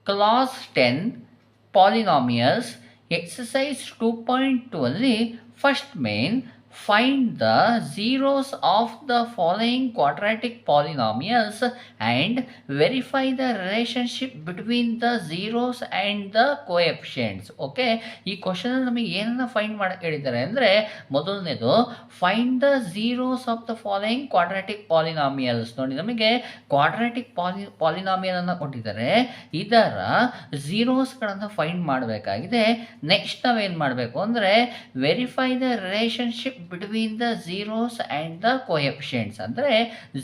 Class 10 Polynomials exercise 2.2 ಅಲ್ಲಿ first main find the zeros of the following quadratic polynomials and verify the relationship between the zeros and the coefficients. Okay, ಈ question ನಮಗೆ ಏನನ್ನ find ಮಾಡಕ್ಕೆ ಹೇಳಿದ್ದಾರೆ ಅಂದರೆ, ಮೊದಲನೇದು find the zeros of the following quadratic polynomials. ನೋಡಿ, ನಮಗೆ quadratic polynomial ಅನ್ನು ಕೊಟ್ಟಿದ್ದಾರೆ, ಇದರ ಝೀರೋಸ್ಗಳನ್ನು ಫೈಂಡ್ ಮಾಡಬೇಕಾಗಿದೆ. ನೆಕ್ಸ್ಟ್ ನಾವೇನು ಮಾಡಬೇಕು ಅಂದರೆ verify the relationship between the zeros and the coefficients. ಅಂದರೆ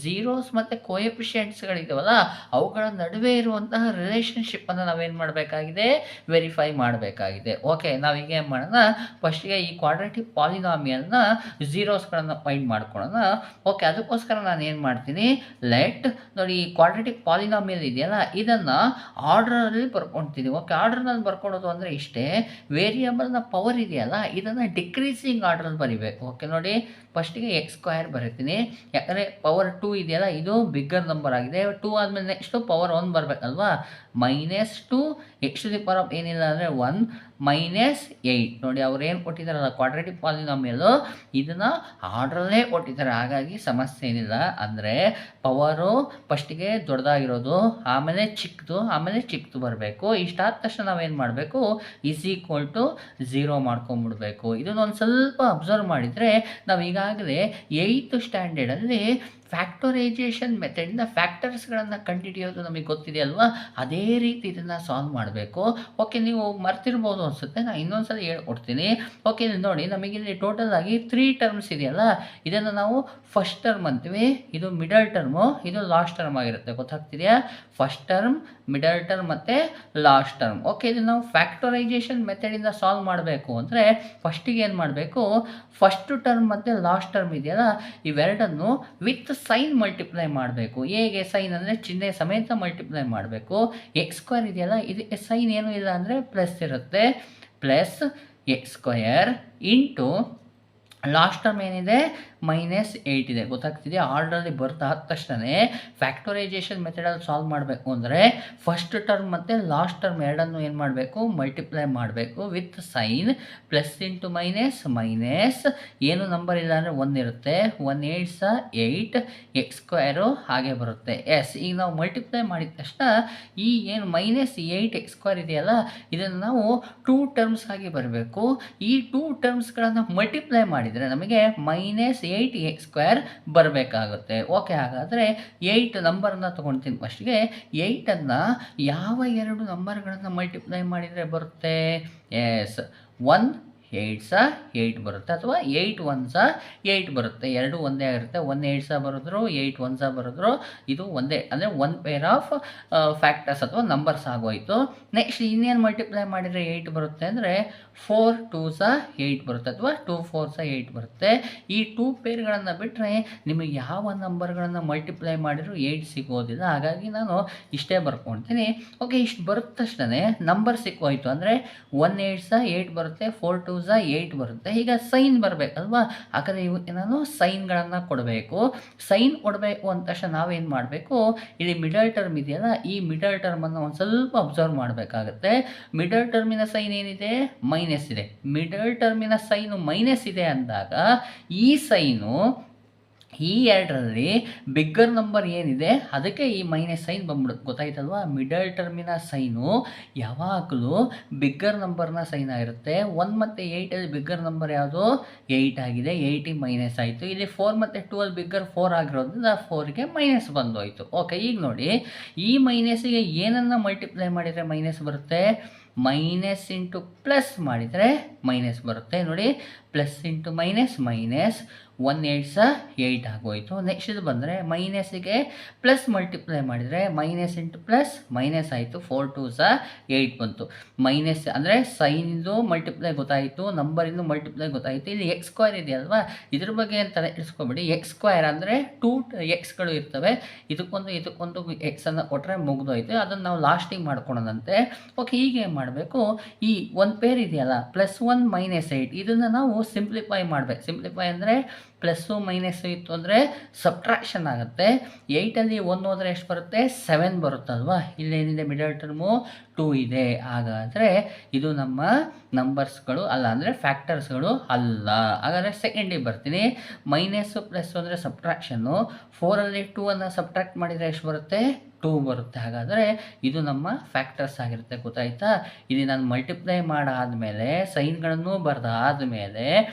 ಝೀರೋಸ್ ಮತ್ತು ಕೋಎಫಿಷಿಯೆಂಟ್ಸ್ಗಳಿದಾವಲ್ಲ, ಅವುಗಳ ನಡುವೆ ಇರುವಂತಹ ರಿಲೇಷನ್ಶಿಪ್ಪನ್ನು ನಾವೇನು ಮಾಡಬೇಕಾಗಿದೆ, ವೆರಿಫೈ ಮಾಡಬೇಕಾಗಿದೆ. ಓಕೆ, ನಾವೀಗ ಏನು ಮಾಡೋಣ, ಫಸ್ಟಿಗೆ ಈ ಕ್ವಾಡ್ರಾಟಿಕ್ ಪಾಲಿನಾಮಿಯಲ್ನ ಝೀರೋಸ್ಗಳನ್ನು ಫೈಂಡ್ ಮಾಡ್ಕೊಳ್ಳೋಣ. ಓಕೆ, ಅದಕ್ಕೋಸ್ಕರ ನಾನು ಏನು ಮಾಡ್ತೀನಿ, ನೋಡಿ, ಈ ಕ್ವಾಡ್ರಾಟಿಕ್ ಪಾಲಿನಾಮಿಯಲ್ ಇದೆಯಲ್ಲ, ಇದನ್ನು ಆರ್ಡರಲ್ಲಿ ಬರ್ಕೊಳ್ತೀನಿ. ಓಕೆ, ಆರ್ಡರ್ನಲ್ಲಿ ಬರ್ಕೊಳ್ಳೋದು ಅಂದರೆ ಇಷ್ಟೇ, ವೇರಿಯಬಲ್ನ ಪವರ್ ಇದೆಯಲ್ಲ, ಇದನ್ನು ಡಿಕ್ರೀಸಿಂಗ್ ಆರ್ಡ್ರಲ್ಲಿ ಬರಿಬೇಕು. ಓಕೆ, ನೋಡಿ, ಫಸ್ಟಿಗೆ x² ಬರೀತೀನಿ, ಯಾಕಂದರೆ ಪವರ್ 2 ಇದೆಯಲ್ಲ, ಇದು ಬಿಗ್ಗರ್ ನಂಬರ್ ಆಗಿದೆ. 2 ಆದಮೇಲೆ ನೆಕ್ಸ್ಟು ಪವರ್ 1 ಬರಬೇಕಲ್ವಾ, -2 x⁴ ಏನಿಲ್ಲ ಅಂದರೆ 1 -8. ನೋಡಿ, ಅವ್ರು ಏನು ಕೊಟ್ಟಿದ್ದಾರಲ್ಲ ಕ್ವಾಡ್ರಾಟಿಕ್ ಪಾಲಿನಾಮಿಯಲ್ಲು, ಇದನ್ನು ಆರ್ಡ್ರಲ್ಲೇ ಕೊಟ್ಟಿದ್ದಾರೆ, ಹಾಗಾಗಿ ಸಮಸ್ಯೆ ಏನಿಲ್ಲ. ಅಂದರೆ ಪವರು ಫಸ್ಟಿಗೆ ದೊಡ್ಡದಾಗಿರೋದು, ಆಮೇಲೆ ಚಿಕ್ಕದು ಬರಬೇಕು. ಇಷ್ಟಾದ ತಕ್ಷಣ ನಾವೇನು ಮಾಡಬೇಕು, =0 ಮಾಡ್ಕೊಂಬಿಡ್ಬೇಕು. ಇದನ್ನೊಂದು ಸ್ವಲ್ಪ ಅಬ್ಸರ್ವ್ ಮಾಡಿದರೆ ನಾವು ಈಗಾಗಲೇ 8th ಸ್ಟ್ಯಾಂಡರ್ಡಲ್ಲಿ ಫ್ಯಾಕ್ಟರೈಜೇಷನ್ ಮೆಥಡಿಂದ ಫ್ಯಾಕ್ಟರ್ಸ್ಗಳನ್ನು ಕಂಡುಹಿಡಿಯೋದು ನಮಗೆ ಗೊತ್ತಿದೆ ಅಲ್ವಾ, ಅದೇ ರೀತಿ ಇದನ್ನು ಸಾಲ್ವ್ ಮಾಡಬೇಕು. ಓಕೆ, ನೀವು ಮರ್ತಿರ್ಬೋದು ಅನಿಸುತ್ತೆ, ನಾನು ಇನ್ನೊಂದು ಸಲ ಹೇಳ್ಕೊಡ್ತೀನಿ. ಓಕೆ, ನೋಡಿ, ನಮಗಿಲ್ಲಿ ಟೋಟಲ್ ಆಗಿ 3 ಟರ್ಮ್ಸ್ ಇದೆಯಲ್ಲ, ಇದನ್ನು ನಾವು ಫಸ್ಟ್ ಟರ್ಮ್ ಅಂತೀವಿ, ಇದು ಮಿಡಲ್ ಟರ್ಮು, ಇದು ಲಾಸ್ಟ್ ಟರ್ಮ್ ಆಗಿರುತ್ತೆ. ಗೊತ್ತಾಗ್ತಿದೆಯಾ? ಫಸ್ಟ್ ಟರ್ಮ್, ಮಿಡಲ್ ಟರ್ಮ್ ಮತ್ತು ಲಾಸ್ಟ್ ಟರ್ಮ್. ಓಕೆ, ಇದನ್ನು ನಾವು ಫ್ಯಾಕ್ಟರೈಜೇಷನ್ ಮೆಥಡಿಂದ ಸಾಲ್ವ್ ಮಾಡಬೇಕು ಅಂದರೆ ಫಸ್ಟಿಗೆ ಏನು ಮಾಡಬೇಕು, ಫಸ್ಟ್ ಟರ್ಮ್ ಮತ್ತು ಲಾಸ್ಟ್ ಟರ್ಮ್ ಇದೆಯಲ್ಲ, ಇವೆರಡನ್ನು ವಿತ್ ಸೈನ್ ಮಲ್ಟಿಪ್ಲೈ ಮಾಡಬೇಕು. ಹೇಗೆ ಸೈನ್ ಅಂದರೆ ಚಿಹ್ನೆ ಸಮೇತ ಮಲ್ಟಿಪ್ಲೈ ಮಾಡಬೇಕು. x² ಇದೆಯಲ್ಲ, ಇದಕ್ಕೆ ಸೈನ್ ಏನೂ ಇಲ್ಲ ಅಂದರೆ ಪ್ಲಸ್ ಇರುತ್ತೆ, plus x² into last term ಏನಿದೆ -8 ಇದೆ. ಗೊತ್ತಾಗ್ತಿದೆ? ಆರ್ಡ್ರಲ್ಲಿ ಬರ್ತಾದ ತಕ್ಷಣ ಫ್ಯಾಕ್ಟರೈಜೇಷನ್ ಮೆಥಡಲ್ಲಿ ಸಾಲ್ವ್ ಮಾಡಬೇಕು ಅಂದರೆ ಫಸ್ಟ್ ಟರ್ಮ್ ಮತ್ತು ಲಾಸ್ಟ್ ಟರ್ಮ್ ಎರಡನ್ನು ಏನು ಮಾಡಬೇಕು, ಮಲ್ಟಿಪ್ಲೈ ಮಾಡಬೇಕು with sign. Plus into minus, ಏನು ನಂಬರ್ ಇಲ್ಲ ಅಂದರೆ 1 ಇರುತ್ತೆ, 1 8 x² ಹಾಗೆ ಬರುತ್ತೆ. ಈಗ ನಾವು ಮಲ್ಟಿಪ್ಲೈ ಮಾಡಿದ ತಕ್ಷಣ ಈ ಏನು -8 x² ಇದೆಯಲ್ಲ, ಇದನ್ನು ನಾವು 2 ಟರ್ಮ್ಸ್ ಆಗಿ ಬರಬೇಕು. ಈ 2 ಟರ್ಮ್ಸ್ಗಳನ್ನು ಮಲ್ಟಿಪ್ಲೈ ಮಾಡಿದರೆ ನಮಗೆ -8 x² ಬರಬೇಕಾಗುತ್ತೆ. ಓಕೆ, ಹಾಗಾದರೆ 8 ನಂಬರನ್ನು ತೊಗೊಳ್ತೀನಿ. ಫಸ್ಟ್ಗೆ 8ಅನ್ನು ಯಾವ 2 ನಂಬರ್ಗಳನ್ನು ಮಲ್ಟಿಪ್ಲೈ ಮಾಡಿದರೆ ಬರುತ್ತೆ? 1 8 ಬರುತ್ತೆ, ಅಥವಾ 8 1 8 ಬರುತ್ತೆ. ಎರಡು ಒಂದೇ ಆಗಿರುತ್ತೆ. 1 8 ಬರೆದ್ರು, 8 1 ಬರೆದ್ರು, ಇದು ಒಂದೇ, ಅಂದರೆ 1 ಪೇರ್ ಆಫ್ ಫ್ಯಾಕ್ಟರ್ಸ್ ಅಥವಾ ನಂಬರ್ಸ್ ಆಗೋಯಿತು. ನೆಕ್ಸ್ಟ್ ಇನ್ನೇನು ಮಲ್ಟಿಪ್ಲೈ ಮಾಡಿದರೆ 8 ಬರುತ್ತೆ ಅಂದರೆ 4 2 8 ಬರುತ್ತೆ, ಅಥವಾ 2 4 8 ಬರುತ್ತೆ. ಈ 2 ಪೇರ್ಗಳನ್ನು ಬಿಟ್ಟರೆ ನಿಮಗೆ ಯಾವ ನಂಬರ್ಗಳನ್ನು ಮಲ್ಟಿಪ್ಲೈ ಮಾಡಿದರೂ 8 ಸಿಗೋದಿಲ್ಲ. ಹಾಗಾಗಿ ನಾನು ಇಷ್ಟೇ ಬರ್ಕೊಳ್ತೀನಿ. ಓಕೆ, ಇಷ್ಟು ಬರುತ್ತೆ ತಕ್ಷಣ ನಂಬರ್ ಸಿಕ್ಕೋಯ್ತು. ಅಂದರೆ 1 8 8 ಬರುತ್ತೆ, 4 2 8 ಬರುತ್ತೆ. ಈಗ ಸೈನ್ ಬರಬೇಕಲ್ವಾ, ಹಾಗಾದರೆ ಇವಕ್ಕೆ ನಾನು ಸೈನ್ಗಳನ್ನು ಕೊಡಬೇಕು. ಸೈನ್ ಕೊಡಬೇಕು ಅಂದ ತಕ್ಷಣ ನಾವೇನು ಮಾಡಬೇಕು, ಇಲ್ಲಿ ಮಿಡಲ್ ಟರ್ಮ್ ಇದೆಯಲ್ಲ, ಈ ಮಿಡಲ್ ಟರ್ಮನ್ನು ಒಂದು ಸ್ವಲ್ಪ ಅಬ್ಸರ್ವ್ ಮಾಡಬೇಕಾಗುತ್ತೆ. ಮಿಡಲ್ ಟರ್ಮಿನ ಸೈನ್ ಏನಿದೆ, ಮೈನಸ್ ಇದೆ. ಮಿಡಲ್ ಟರ್ಮಿನ ಸೈನು ಮೈನಸ್ ಇದೆ ಅಂದಾಗ ಈ ಸೈನು ಈ ಎರಡರಲ್ಲಿ ಬಿಗ್ಗರ್ ನಂಬರ್ ಏನಿದೆ ಅದಕ್ಕೆ ಈ ಮೈನಸ್ ಸೈನ್ ಬಂದ್ಬಿಡುತ್ತೆ. ಗೊತ್ತಾಯ್ತಲ್ವಾ? ಮಿಡಲ್ ಟರ್ಮಿನ ಸೈನು ಯಾವಾಗಲೂ ಬಿಗ್ಗರ್ ನಂಬರ್ನ ಸೈನ್ ಆಗಿರುತ್ತೆ. 1 ಮತ್ತು 8ಅಲ್ಲಿ ಬಿಗ್ಗರ್ ನಂಬರ್ ಯಾವುದು? 8 ಆಗಿದೆ. 8ಗೆ ಮೈನಸ್ ಆಯಿತು. ಇಲ್ಲಿ 4 ಮತ್ತು 2 ಅಲ್ಲಿ ಬಿಗ್ಗರ್ 4 ಆಗಿರೋದ್ರಿಂದ 4ಗೆ ಮೈನಸ್ ಬಂದೋಯ್ತು. ಓಕೆ, ಈಗ ನೋಡಿ, ಈ ಮೈನಸ್ಸಿಗೆ ಏನನ್ನು ಮಲ್ಟಿಪ್ಲೈ ಮಾಡಿದರೆ ಮೈನಸ್ ಬರುತ್ತೆ? ಮೈನಸ್ ಇಂಟು ಪ್ಲಸ್ ಮಾಡಿದರೆ ಮೈನಸ್ ಬರುತ್ತೆ. ನೋಡಿ, ಪ್ಲಸ್ ಇಂಟು ಮೈನಸ್ 1 8 8 ಆಗೋಯಿತು. ನೆಕ್ಸ್ಟ್ ಇದು ಬಂದರೆ ಮೈನಸ್ಸಿಗೆ ಪ್ಲಸ್ ಮಲ್ಟಿಪ್ಲೈ ಮಾಡಿದರೆ ಮೈನಸ್ ಇಂಟು ಪ್ಲಸ್ ಮೈನಸ್ ಆಯಿತು. 4 2 8 ಬಂತು. ಮೈನಸ್ ಅಂದರೆ ಸೈನಿಂದು ಮಲ್ಟಿಪ್ಲೈ ಗೊತ್ತಾಯಿತು, ನಂಬರಿಂದು ಮಲ್ಟಿಪ್ಲೈ ಗೊತ್ತಾಯಿತು. ಇಲ್ಲಿ x² ಇದೆಯಲ್ವಾ, ಇದ್ರ ಬಗ್ಗೆ ಅಂತ ಇರಿಸ್ಕೊಬೇಡಿ. x² ಅಂದರೆ 2 xಗಳು ಇರ್ತವೆ. ಇದಕ್ಕೊಂದು ಎಕ್ಸನ್ನು ಕೊಟ್ಟರೆ ಮುಗಿದೋಯ್ತು. ಅದನ್ನು ನಾವು ಲಾಸ್ಟಿಗೆ ಮಾಡ್ಕೊಳೋದಂತೆ. ಓಕೆ, ಈಗ ಏನು ಮಾಡಬೇಕು, ಈ ಒಂದು ಪೇರ್ ಇದೆಯಲ್ಲ +1 -8 ಇದನ್ನು ನಾವು ಸಿಂಪ್ಲಿಫೈ ಮಾಡಬೇಕು. ಸಿಂಪ್ಲಿಫೈ ಅಂದರೆ ಪ್ಲಸ್ಸು ಮೈನಸ್ಸು ಇತ್ತು ಅಂದರೆ ಸಬ್ಟ್ರಾಕ್ಷನ್ ಆಗುತ್ತೆ. 8ಅಲ್ಲಿ 1 ಹೋದರೆ ಎಷ್ಟು ಬರುತ್ತೆ? 7 ಬರುತ್ತಲ್ವಾ. ಇಲ್ಲೇನಿದೆ ಮಿಡಲ್ ಟರ್ಮು 2 ಇದೆ. ಹಾಗಾದರೆ ಇದು ನಮ್ಮ ನಂಬರ್ಸ್ಗಳು ಅಲ್ಲ, ಅಂದರೆ ಫ್ಯಾಕ್ಟರ್ಸ್ಗಳು ಅಲ್ಲ. ಹಾಗಾದರೆ ಸೆಕೆಂಡಿಗೆ ಬರ್ತೀನಿ. ಮೈನಸ್ಸು ಪ್ಲಸ್ಸು ಅಂದರೆ ಸಬ್ಟ್ರಾಕ್ಷನ್ನು. 4ಅಲ್ಲಿ 2 ಸಬ್ಟ್ರಾಕ್ಟ್ ಮಾಡಿದರೆ ಎಷ್ಟು ಬರುತ್ತೆ? 2 ಬರುತ್ತೆ. ಹಾಗಾದರೆ ಇದು ನಮ್ಮ ಫ್ಯಾಕ್ಟರ್ಸ್ ಆಗಿರುತ್ತೆ. ಗೊತ್ತಾಯ್ತಾ? ಇಲ್ಲಿ ನಾನು ಮಲ್ಟಿಪ್ಲೈ ಮಾಡಾದಮೇಲೆ ಸೈನ್ಗಳನ್ನು ಬರೆದಾದಮೇಲೆ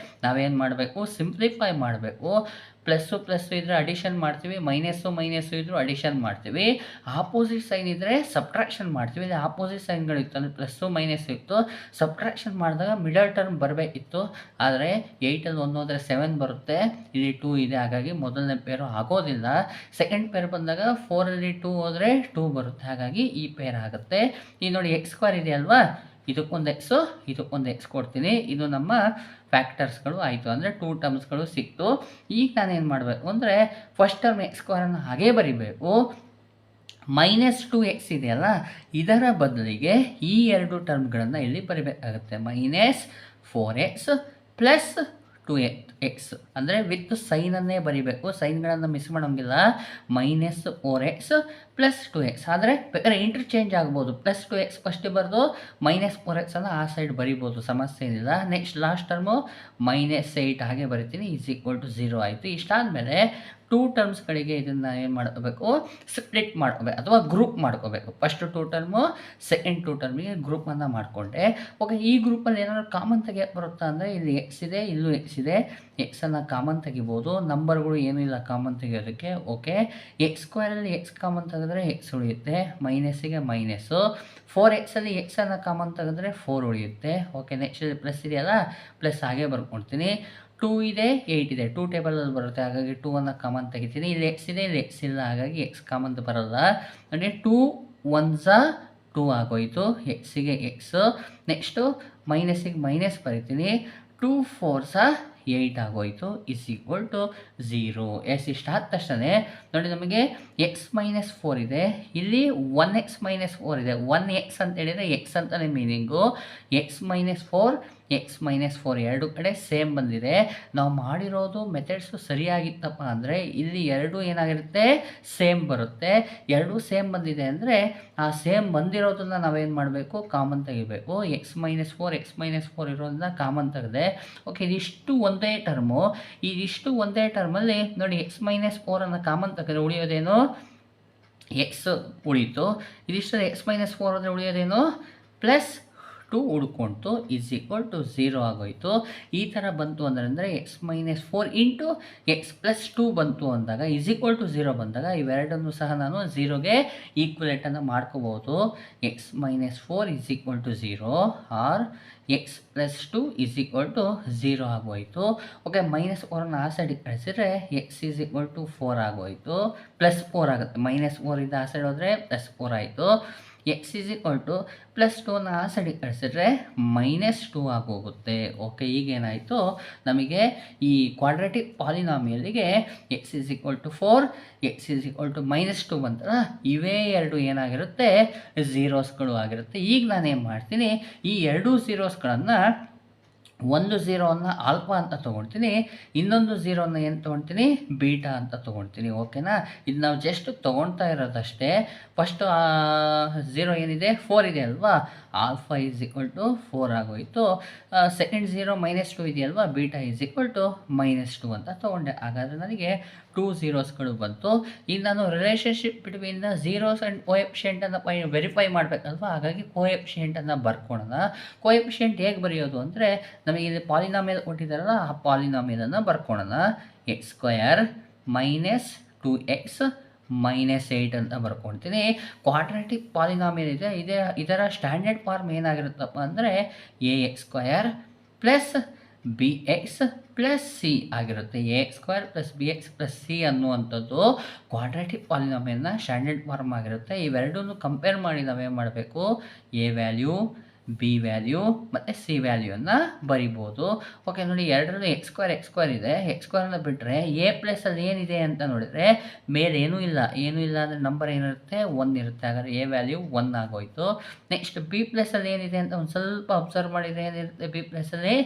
ನಾವೇನು ಮಾಡಬೇಕು? ಸಿಂಪ್ಲಿಫೈ ಮಾಡಬೇಕು. ಪ್ಲಸ್ಸು ಇದ್ದರೆ ಅಡಿಷನ್ ಮಾಡ್ತೀವಿ, ಮೈನಸ್ಸು ಇದ್ದರೂ ಅಡಿಷನ್ ಮಾಡ್ತೀವಿ. ಆಪೋಸಿಟ್ ಸೈನ್ ಇದ್ದರೆ ಸಬ್ಟ್ರಾಕ್ಷನ್ ಮಾಡ್ತೀವಿ. ಇಲ್ಲಿ ಆಪೋಸಿಟ್ ಸೈನ್ಗಳಿತ್ತು ಅಂದರೆ ಪ್ಲಸ್ಸು ಮೈನಸ್ಸು ಇತ್ತು. ಸಬ್ಟ್ರಾಕ್ಷನ್ ಮಾಡಿದಾಗ ಮಿಡಲ್ ಟರ್ಮ್ ಬರಬೇಕಿತ್ತು, ಆದರೆ 8ಅಲ್ಲಿ 1 ಹೋದರೆ 7 ಬರುತ್ತೆ. ಇಲ್ಲಿ 2 ಇದೆ, ಹಾಗಾಗಿ ಮೊದಲನೇ ಪೇರು ಆಗೋದಿಲ್ಲ. ಸೆಕೆಂಡ್ ಪೇರ್ ಬಂದಾಗ 4ಅಲ್ಲಿ 2 ಹೋದರೆ 2 ಬರುತ್ತೆ, ಹಾಗಾಗಿ ಈ ಪೇರ್ ಆಗುತ್ತೆ. ಈಗ ನೋಡಿ x² ಇದೆಯಲ್ವಾ, ಇದಕ್ಕೊಂದು ಎಕ್ಸು ಇದಕ್ಕೊಂದು ಎಕ್ಸ್ ಕೊಡ್ತೀನಿ. ಇದು ನಮ್ಮ ಫ್ಯಾಕ್ಟರ್ಸ್ಗಳು ಆಯಿತು, ಅಂದರೆ 2 ಟರ್ಮ್ಸ್ಗಳು ಸಿಕ್ತು. ಈಗ ನಾನೇನು ಮಾಡಬೇಕು ಅಂದರೆ ಫಸ್ಟ್ ಟರ್ಮ್ x² ಹಾಗೇ ಬರಿಬೇಕು. -2x ಇದೆಯಲ್ಲ, ಇದರ ಬದಲಿಗೆ ಈ 2 ಟರ್ಮ್ಗಳನ್ನು ಇಲ್ಲಿ ಬರಿಬೇಕಾಗುತ್ತೆ. -4x + 2x ಅಂದರೆ ವಿತ್ ಸೈನನ್ನೇ ಬರಿಬೇಕು, ಸೈನ್ಗಳನ್ನು ಮಿಸ್ ಮಾಡೋಂಗಿಲ್ಲ. -4x + 2x ಆದರೆ ಬೇಕಾದ್ರೆ ಇಂಟರ್ಚೇಂಜ್ ಆಗ್ಬೋದು. +2x ಫಸ್ಟ್ ಬರೆದು -4x ಆ ಸೈಡ್ ಬರಿಬೋದು, ಸಮಸ್ಯೆ ಏನಿಲ್ಲ. ನೆಕ್ಸ್ಟ್ ಲಾಸ್ಟ್ ಟರ್ಮು -8 ಹಾಗೆ ಬರಿತೀನಿ, = 0 ಆಯಿತು. ಇಷ್ಟಾದಮೇಲೆ 2 ಟರ್ಮ್ಸ್ಗಳಿಗೆ ಇದನ್ನು ಏನು ಮಾಡ್ಕೋಬೇಕು? ಸ್ಪ್ಲಿಟ್ ಮಾಡ್ಕೋಬೇಕು ಅಥವಾ ಗ್ರೂಪ್ ಮಾಡ್ಕೋಬೇಕು. ಫಸ್ಟ್ 2 ಟರ್ಮು, ಸೆಕೆಂಡ್ 2 ಟರ್ಮಿಗೆ ಗ್ರೂಪನ್ನು ಮಾಡಿಕೊಂಡೆ. ಓಕೆ, ಈ ಗ್ರೂಪಲ್ಲಿ ಏನಾದರೂ ಕಾಮನ್ ತೆಗಿಯೋಕ್ಕೆ ಬರುತ್ತಾ ಅಂದರೆ ಇಲ್ಲಿ ಎಕ್ಸ್ ಇದೆ, ಇಲ್ಲೂ ಎಕ್ಸ್ ಇದೆ. ಎಕ್ಸನ್ನು ಕಾಮನ್ ತೆಗಿಬೋದು, ನಂಬರ್ಗಳು ಏನೂ ಇಲ್ಲ ಕಾಮನ್ ತೆಗಿಯೋದಕ್ಕೆ. ಓಕೆ, x² ಎಕ್ಸ್ ಕಾಮನ್ ತೆಗೆದ್ರೆ ಎಕ್ಸ್ ಉಳಿಯುತ್ತೆ, ಮೈನಸ್ಸಿಗೆ ಮೈನಸ್ಸು. 4xಲ್ಲಿ ಎಕ್ಸನ್ನು ಕಾಮನ್ ತೆಗೆದ್ರೆ 4 ಉಳಿಯುತ್ತೆ. ಓಕೆ, ನೆಕ್ಸ್ಟ್ ಪ್ಲಸ್ ಇದೆಯಲ್ಲ, ಪ್ಲಸ್ ಹಾಗೆ ಬರ್ಕೊಳ್ತೀನಿ. 2 ಇದೆ, 8 ಇದೆ, 2 ಟೇಬಲಲ್ಲಿ ಬರುತ್ತೆ, ಹಾಗಾಗಿ 2 ಕಾಮನ್ ತೆಗಿತೀನಿ. ಇಲ್ಲಿ ಎಕ್ಸ್ ಇದೆ, ಇಲ್ಲಿ ಎಕ್ಸ್ ಇಲ್ಲ, ಹಾಗಾಗಿ ಎಕ್ಸ್ ಕಾಮನ್ ಬರೋಲ್ಲ. ಅಂದರೆ 2 1s 2 ಆಗೋಯಿತು, ಎಕ್ಸಿಗೆ ಎಕ್ಸು. ನೆಕ್ಸ್ಟು ಮೈನಸ್ಸಿಗೆ ಮೈನಸ್ ಬರಿತೀನಿ. 2 4s 8 ಆಗೋಯಿತು, = 0. ಎಸ್, ಇಷ್ಟು ಆದ ತಕ್ಷಣ ನೋಡಿ ನಮಗೆ x-4 ಇದೆ, ಇಲ್ಲಿ 1x - 4 ಇದೆ. 1x ಅಂತ ಹೇಳಿದರೆ ಎಕ್ಸ್ ಅಂತಲೇ ಮೀನಿಂಗು. x-4 ಎರಡು ಕಡೆ ಸೇಮ್ ಬಂದಿದೆ. ನಾವು ಮಾಡಿರೋದು ಮೆಥಡ್ಸು ಸರಿಯಾಗಿತ್ತಪ್ಪ ಅಂದರೆ ಇಲ್ಲಿ ಎರಡು ಏನಾಗಿರುತ್ತೆ? ಸೇಮ್ ಬರುತ್ತೆ. ಎರಡೂ ಸೇಮ್ ಬಂದಿದೆ ಅಂದರೆ ಆ ಸೇಮ್ ಬಂದಿರೋದನ್ನು ನಾವೇನು ಮಾಡಬೇಕು? ಕಾಮನ್ ತೆಗಿಬೇಕು. x-4 ಇರೋದನ್ನ ಕಾಮನ್ ತೆಗೆದೆ. ಓಕೆ, ಇದಿಷ್ಟು ಒಂದೇ ಟರ್ಮು. ಇದಿಷ್ಟು ಒಂದೇ ಟರ್ಮಲ್ಲಿ ನೋಡಿ x-4 ಕಾಮನ್ ತೆಗೆದ್ರೆ ಉಳಿಯೋದೇನು? ಎಕ್ಸ್ ಉಳೀತು. ಇದಿಷ್ಟು x-4 ಅಂದರೆ ಉಳಿಯೋದೇನು? +2 ಉಳ್ಕೊಳ್ತು, = 0 ಆಗೋಯಿತು. ಈ ಥರ ಬಂತು ಅಂದರೆ x-4 × x + 2 ಬಂತು ಅಂದಾಗ = 0 ಬಂದಾಗ ಇವೆರಡನ್ನು ಸಹ ನಾನು 0ಗೆ ಈಕ್ವಲೇಟನ್ನು ಮಾಡ್ಕೋಬೋದು. x-4 = 0 ಆರ್ x + 2 = 0 ಆಗೋಯಿತು. ಓಕೆ, -4 ಆ ಸೈಡಿಗೆ ಕಳಿಸಿದ್ರೆ x = 4 ಆಗೋಯಿತು. +4 ಆಗುತ್ತೆ, -4 ಆ ಸೈಡ್ ಹೋದರೆ +4 ಆಯಿತು. x +2 ಆ ಸೈಡಿಗೆ ಕಳಿಸಿದ್ರೆ -2 ಆಗೋಗುತ್ತೆ. ಓಕೆ, ಈಗೇನಾಯಿತು? ನಮಗೆ ಈ ಕ್ವಾಡ್ರಾಟಿಕ್ ಪಾಲಿನಾಮಿಯಲ್ಲಿಗೆ x = 4, x = -2 ಬಂತಲ್ಲ, ಇವೇ ಎರಡು ಏನಾಗಿರುತ್ತೆ? ಝೀರೋಸ್ಗಳು ಆಗಿರುತ್ತೆ. ಈಗ ನಾನೇನು ಮಾಡ್ತೀನಿ? ಈ ಎರಡೂ ಝೀರೋಸ್ಗಳನ್ನು ಒಂದು 0ನ್ನು ಆಲ್ಫಾ ಅಂತ ತೊಗೊಳ್ತೀನಿ, ಇನ್ನೊಂದು 0ನ್ನು ಏನು ತೊಗೊಳ್ತೀನಿ? ಬೀಟಾ ಅಂತ ತೊಗೊಳ್ತೀನಿ. ಓಕೆನಾ? ಇದು ನಾವು ಜಸ್ಟ್ ತೊಗೊಳ್ತಾ ಇರೋದಷ್ಟೇ. ಫಸ್ಟು 0 ಏನಿದೆ? 4 ಇದೆ ಅಲ್ವಾ, ಆಲ್ಫಾ = 4 ಆಗೋಯಿತು. ಸೆಕೆಂಡ್ 0 -2 ಇದೆಯಲ್ವಾ, ಬೀಟಾ -2 ಅಂತ ತೊಗೊಂಡೆ. ಹಾಗಾದರೆ ನನಗೆ 2 ಝೀರೋಸ್ಗಳು ಬಂತು. ಈಗ ನಾನು relationship between the zeros and ಕೋಎಫಿಷಿಯೆಂಟನ್ನು ವೆರಿಫೈ ಮಾಡಬೇಕಲ್ವಾ, ಹಾಗಾಗಿ ಕೋಎಫಿಷಿಯೆಂಟನ್ನು ಬರ್ಕೊಳ್ಳೋಣ. ಕೋಎಫಿಷಿಯೆಂಟ್ ಹೇಗೆ ಬರೆಯೋದು ಅಂದರೆ ನಮಗೆ ಇಲ್ಲಿ ಪಾಲಿನಾಮಿಯಲ್ ಕೊಟ್ಟಿದ್ದಾರಲ್ಲ, ಆ ಪಾಲಿನಾಮಿಯಲನ್ನು ಬರ್ಕೊಳ್ಳೋಣ. x² - 2x -8 ಅಂತ ಬರ್ಕೊಳ್ತೀನಿ. ಕ್ವಾಡ್ರಾಟಿಕ್ ಪಾಲಿನಾಮಿಯಲ್ ಇದೆ, ಇದರ ಸ್ಟ್ಯಾಂಡರ್ಡ್ ಫಾರ್ಮ್ ಏನಾಗಿರುತ್ತಪ್ಪ ಅಂದರೆ ax² + bx + c ಆಗಿರುತ್ತೆ. ax² + bx + c ಅನ್ನುವಂಥದ್ದು ಕ್ವಾಡ್ರಾಟಿಕ್ ಪಾಲಿನಾಮಿಯಲ್ನ ಸ್ಟ್ಯಾಂಡರ್ಡ್ ಫಾರ್ಮ್ ಆಗಿರುತ್ತೆ. ಇವೆರಡನ್ನೂ ಕಂಪೇರ್ ಮಾಡಿ ನಾವೇನು ಮಾಡಬೇಕು? a ವ್ಯಾಲ್ಯೂ, ಬಿ ವ್ಯಾಲ್ಯೂ ಮತ್ತು ಸಿ ವ್ಯಾಲ್ಯೂವನ್ನು ಬರಿಬೋದು. ಓಕೆ ನೋಡಿ, ಎರಡರಲ್ಲಿ ಎಕ್ಸ್ ಸ್ಕ್ವೇರ್ ಇದೆ. ಎಕ್ಸ್ ಸ್ಕ್ವೇರನ್ನು ಬಿಟ್ಟರೆ ಎ ಪ್ಲಸಲ್ಲಿ ಏನಿದೆ ಅಂತ ನೋಡಿದರೆ ಮೇಲೆ ಏನೂ ಇಲ್ಲ ಅಂದರೆ ನಂಬರ್ ಏನಿರುತ್ತೆ 1 ಇರುತ್ತೆ. ಹಾಗಾದರೆ ಎ ವ್ಯಾಲ್ಯೂ 1 ಆಗೋಯಿತು. ನೆಕ್ಸ್ಟ್ ಬಿ ಪ್ಲಸಲ್ಲಿ ಏನಿದೆ ಅಂತ ಒಂದು ಸ್ವಲ್ಪ ಅಬ್ಸರ್ವ್ ಮಾಡಿದರೆ ಏನಿರುತ್ತೆ, ಬಿ ಪ್ಲಸಲ್ಲಿ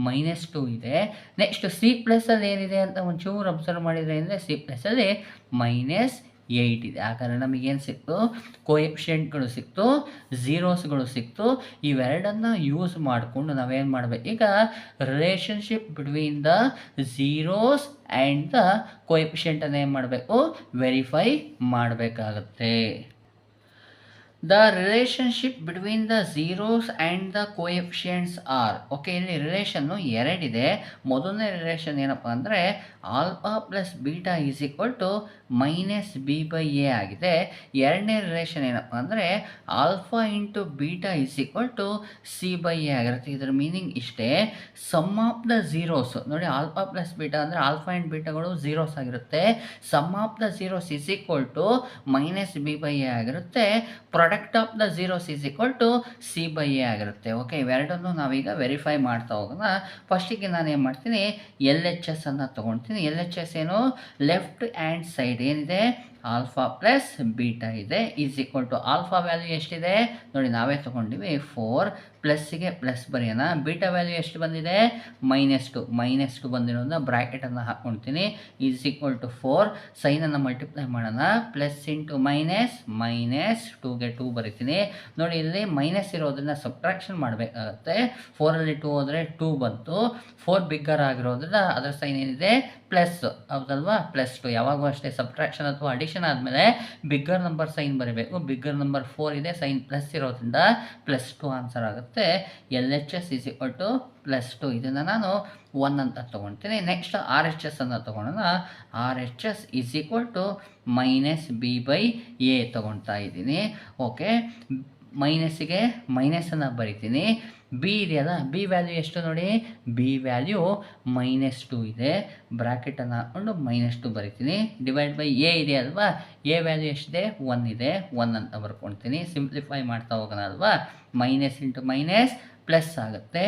-2 ಇದೆ. ನೆಕ್ಸ್ಟ್ ಸಿ ಪ್ಲಸಲ್ಲಿ ಏನಿದೆ ಅಂತ ಒಂಚೂರು ಅಬ್ಸರ್ವ್ ಮಾಡಿದರೆ ಅಂದರೆ ಸಿ ಪ್ಲಸಲ್ಲಿ -8 ಇದೆ. ಹಾಗಾದರೆ ನಮಗೇನು ಸಿಕ್ತು, ಕೋಎಫಿಷಿಯೆಂಟ್ಗಳು ಸಿಕ್ತು, ಝೀರೋಸ್ಗಳು ಸಿಕ್ತು. ಇವೆರಡನ್ನು ಯೂಸ್ ಮಾಡಿಕೊಂಡು ನಾವೇನು ಮಾಡಬೇಕು, ಈಗ relationship between the zeros and the ಕೋಎಫಿಷಿಯೆಂಟನ್ನು ಏನು ಮಾಡಬೇಕು, ವೆರಿಫೈ ಮಾಡಬೇಕಾಗುತ್ತೆ. The relationship between the zeros and the coefficients are. Okay, ಇಲ್ಲಿ ರಿಲೇಷನ್ನು ಎರಡಿದೆ. ಮೊದಲನೇ ರಿಲೇಷನ್ ಏನಪ್ಪ ಅಂದರೆ alpha plus beta is equal to -b/a ಆಗಿದೆ. ಎರಡನೇ ರಿಲೇಷನ್ ಏನಪ್ಪ ಅಂದರೆ alpha into beta is equal to c/a ಆಗಿರುತ್ತೆ. ಇದರ ಮೀನಿಂಗ್ ಇಷ್ಟೇ, ಸಮ್ ಆಫ್ ದ ಝೀರೋಸ್ ನೋಡಿ, ಆಲ್ಫಾ ಪ್ಲಸ್ ಬೀಟಾ ಅಂದರೆ ಆಲ್ಫಾ ಆ್ಯಂಡ್ ಬೀಟಾಗಳು ಝೀರೋಸ್ ಆಗಿರುತ್ತೆ. Some of the zeros is equal to -b/a ಆಗಿರುತ್ತೆ. Product of the zeros is equal to c/a ಆಗಿರುತ್ತೆ. Okay, ಇವೆರಡನ್ನು ನಾವೀಗ ವೆರಿಫೈ ಮಾಡ್ತಾ ಹೋಗೋಣ. ಫಸ್ಟಿಗೆ ನಾನು ಏನು ಮಾಡ್ತೀನಿ, LHS ಅನ್ನು ತೊಗೊಳ್ತೀನಿ. LHS ಏನು, ಲೆಫ್ಟ್ ಹ್ಯಾಂಡ್ ಸೈಡ್ ಏನಿದೆ ಆಲ್ಫಾ ಪ್ಲಸ್ ಬೀಟಾ ಇದೆ, is equal to alpha value ಎಷ್ಟಿದೆ ನೋಡಿ, ನಾವೇ ತೊಗೊಂಡಿವಿ 4, ಪ್ಲಸ್ಸಿಗೆ ಪ್ಲಸ್ ಬರೆಯೋಣ. ಬೀಟಾ ವ್ಯಾಲ್ಯೂ ಎಷ್ಟು ಬಂದಿದೆ, -2 ಬಂದಿರೋದನ್ನ ಬ್ರ್ಯಾಕೆಟನ್ನು ಹಾಕ್ಕೊಳ್ತೀನಿ. ಈಸ್ ಈಕ್ವಲ್ ಟು 4, ಸೈನನ್ನು ಮಲ್ಟಿಪ್ಲೈ ಮಾಡೋಣ. ಪ್ಲಸ್ ಇಂಟು -2ಗೆ 2 ಬರಿತೀನಿ. ನೋಡಿ, ಇಲ್ಲಿ ಮೈನಸ್ ಇರೋದನ್ನ ಸಬ್ಟ್ರಾಕ್ಷನ್ ಮಾಡಬೇಕಾಗತ್ತೆ. 4ಅಲ್ಲಿ 2 ಹೋದರೆ 2 ಬಂತು. 4 ಬಿಗ್ಗರ್ ಆಗಿರೋದ್ರಿಂದ ಅದರ ಸೈನ್ ಏನಿದೆ, ಪ್ಲಸ್, ಹೌದಲ್ವಾ, +2. ಯಾವಾಗೂ ಅಷ್ಟೇ ಸಬ್ಟ್ರಾಕ್ಷನ್ ಅಥವಾ ಅಡಿಷನ್ ಆದಮೇಲೆ ಬಿಗ್ಗರ್ ನಂಬರ್ ಸೈನ್ ಬರೀಬೇಕು. ಬಿಗ್ಗರ್ ನಂಬರ್ 4 ಇದೆ, ಸೈನ್ ಪ್ಲಸ್ ಇರೋದ್ರಿಂದ +2 ಆನ್ಸರ್ ಆಗುತ್ತೆ. LHS is equal to +2. ಇದನ್ನು ನಾನು 1 ಅಂತ ತೊಗೊಳ್ತೀನಿ. ನೆಕ್ಸ್ಟ್ RHS ಅನ್ನು ತೊಗೊಳೋಣ. RHS is equal to -b/a ತೊಗೊಳ್ತಾ ಇದ್ದೀನಿ. ಓಕೆ, ಮೈನಸ್ಸಿಗೆ ಮೈನಸನ್ನು ಬರಿತೀನಿ. ಬಿ ಇದೆಯಲ್ಲ, ಬಿ ವ್ಯಾಲ್ಯೂ ಎಷ್ಟು ನೋಡಿ, ಬಿ ವ್ಯಾಲ್ಯೂ -2 ಇದೆ. ಬ್ರ್ಯಾಕೆಟನ್ನು ಹಾಕ್ಕೊಂಡು -2 ಬರಿತೀನಿ. ಡಿವೈಡ್ ಬೈ ಎ ಇದೆ ಅಲ್ವಾ, ಎ ವ್ಯಾಲ್ಯೂ ಎಷ್ಟಿದೆ, 1 ಇದೆ. 1 ಅಂತ ಬರ್ಕೊಳ್ತೀನಿ. ಸಿಂಪ್ಲಿಫೈ ಮಾಡ್ತಾ ಹೋಗೋಣ ಅಲ್ವಾ. ಮೈನಸ್ ಇಂಟು ಮೈನಸ್ ಪ್ಲಸ್ ಆಗುತ್ತೆ.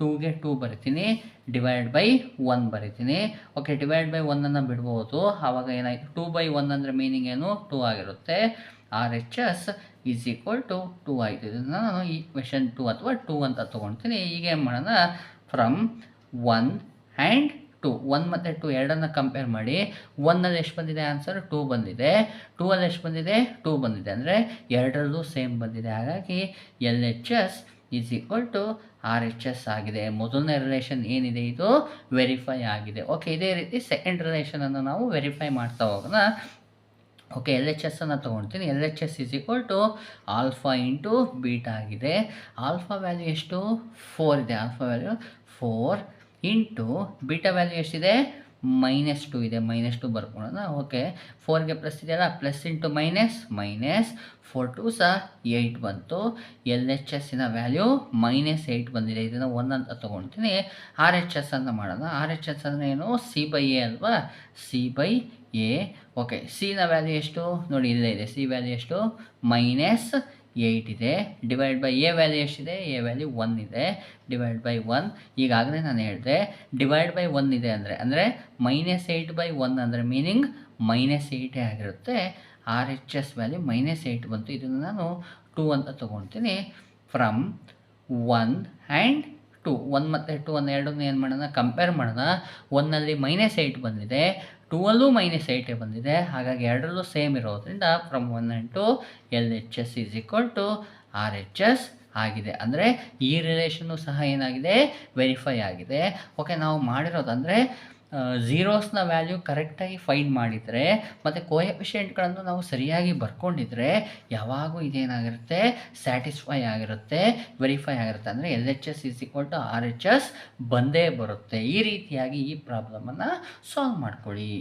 2ಗೆ 2 ಬರಿತೀನಿ. ಡಿವೈಡ್ ಬೈ 1 ಬರಿತೀನಿ. ಓಕೆ, ಡಿವೈಡ್ ಬೈ 1ಅನ್ನು ಬಿಡ್ಬೋದು. ಆವಾಗ ಏನಾಯಿತು, 2/1 ಅಂದರೆ ಮೀನಿಂಗ್ ಏನು, 2 ಆಗಿರುತ್ತೆ. RHS ಈಸ್ ಈಕ್ವಲ್ ಟು 2 ಆಯಿತು. ಇದನ್ನು ನಾನು ಈಕ್ವೇಷನ್ 2 ಅಥವಾ 2 ಅಂತ ತೊಗೊಳ್ತೀನಿ. ಈಗ ಏನು ಮಾಡೋಣ, ಫ್ರಮ್ 1 ಆ್ಯಂಡ್ 2, 1 ಮತ್ತು 2 ಎರಡನ್ನು ಕಂಪೇರ್ ಮಾಡಿ. 1ಅಲ್ಲಿ ಎಷ್ಟು ಬಂದಿದೆ ಆನ್ಸರ್, 2 ಬಂದಿದೆ. 2ಅಲ್ಲಿ ಎಷ್ಟು ಬಂದಿದೆ, 2 ಬಂದಿದೆ. ಅಂದರೆ ಎರಡರಲ್ಲೂ ಸೇಮ್ ಬಂದಿದೆ. ಹಾಗಾಗಿ LHS is equal to RHS ಆಗಿದೆ. ಮೊದಲನೇ ರಿಲೇಷನ್ ಏನಿದೆ ಇದು ವೆರಿಫೈ ಆಗಿದೆ. ಓಕೆ, ಇದೇ ರೀತಿ ಸೆಕೆಂಡ್ ರಿಲೇಷನನ್ನು ನಾವು ವೆರಿಫೈ ಮಾಡ್ತಾ ಹೋಗೋಣ. ಓಕೆ, LHS ಅನ್ನು ತೊಗೊಳ್ತೀನಿ. LHS is equal to alpha into beta ಆಗಿದೆ. ಆಲ್ಫಾ ವ್ಯಾಲ್ಯೂ ಎಷ್ಟು, 4 ಇದೆ. Alpha value 4 into beta value ಎಷ್ಟಿದೆ, -2 ಇದೆ. -2 ಬರ್ಕೊಳ್ಳೋಣ. ಓಕೆ, 4ಗೆ ಪ್ಲಸ್ ಇದೆಯಲ್ಲ, ಪ್ಲಸ್ ಇಂಟು ಮೈನಸ್, 4 2 ಸಹ 8 ಬಂತು. LHSನ ವ್ಯಾಲ್ಯೂ -8 ಬಂದಿದೆ. ಇದನ್ನು 1 ಅಂತ ತೊಗೊಳ್ತೀನಿ. RHS ಅನ್ನು ಮಾಡೋಣ. RHS ಅಂದರೆ ಏನು, c/a ಅಲ್ವಾ, c/a. ಓಕೆ, ಸಿನ ವ್ಯಾಲ್ಯೂ ಎಷ್ಟು ನೋಡಿ, ಇಲ್ಲೇ ಇದೆ. ಸಿ ವ್ಯಾಲ್ಯೂ ಎಷ್ಟು, -8 ಇದೆ. ಡಿವೈಡ್ ಬೈ ಎ ವ್ಯಾಲ್ಯೂ ಎಷ್ಟಿದೆ, ಎ ವ್ಯಾಲ್ಯೂ 1 ಇದೆ. ಡಿವೈಡ್ ಬೈ 1, ಈಗಾಗಲೇ ನಾನು ಹೇಳಿದೆ ಡಿವೈಡ್ ಬೈ 1 ಇದೆ ಅಂದರೆ -8/1 ಅಂದರೆ ಮೀನಿಂಗ್ -8 ಆಗಿರುತ್ತೆ. RHS ವ್ಯಾಲ್ಯೂ -8 ಬಂತು. ಇದನ್ನು ನಾನು 2 ಅಂತ ತೊಗೊಳ್ತೀನಿ. ಫ್ರಮ್ 1 ಆ್ಯಂಡ್ 2, 1 ಮತ್ತು 2 ಅನ್ನು ಎರಡನ್ನೂ ಏನು ಮಾಡೋಣ, ಕಂಪೇರ್ ಮಾಡೋಣ. 1ಅಲ್ಲಿ -8 ಬಂದಿದೆ, 2ಅಲ್ಲೂ -8 ಬಂದಿದೆ. ಹಾಗಾಗಿ ಎರಡರಲ್ಲೂ ಸೇಮ್ ಇರೋದ್ರಿಂದ from 1 and 2 LHS is equal to RHS ಆಗಿದೆ. ಅಂದರೆ ಈ ರಿಲೇಷನ್ನು ಸಹ ಏನಾಗಿದೆ, ವೆರಿಫೈ ಆಗಿದೆ. ಓಕೆ, ನಾವು ಮಾಡಿರೋದಂದರೆ ಝೀರೋಸ್ನ ವ್ಯಾಲ್ಯೂ ಕರೆಕ್ಟಾಗಿ ಫೈಂಡ್ ಮಾಡಿದರೆ ಮತ್ತು ಕೋಎಫಿಷಿಯೆಂಟ್ಗಳನ್ನು ನಾವು ಸರಿಯಾಗಿ ಬರ್ಕೊಂಡಿದ್ರೆ ಯಾವಾಗೂ ಇದೇನಾಗಿರುತ್ತೆ, ಸ್ಯಾಟಿಸ್ಫೈ ಆಗಿರುತ್ತೆ, ವೆರಿಫೈ ಆಗಿರುತ್ತೆ. ಅಂದರೆ LHS is equal to RHS ಬಂದೇ ಬರುತ್ತೆ. ಈ ರೀತಿಯಾಗಿ ಈ ಪ್ರಾಬ್ಲಮನ್ನು ಸಾಲ್ವ್ ಮಾಡ್ಕೊಳ್ಳಿ.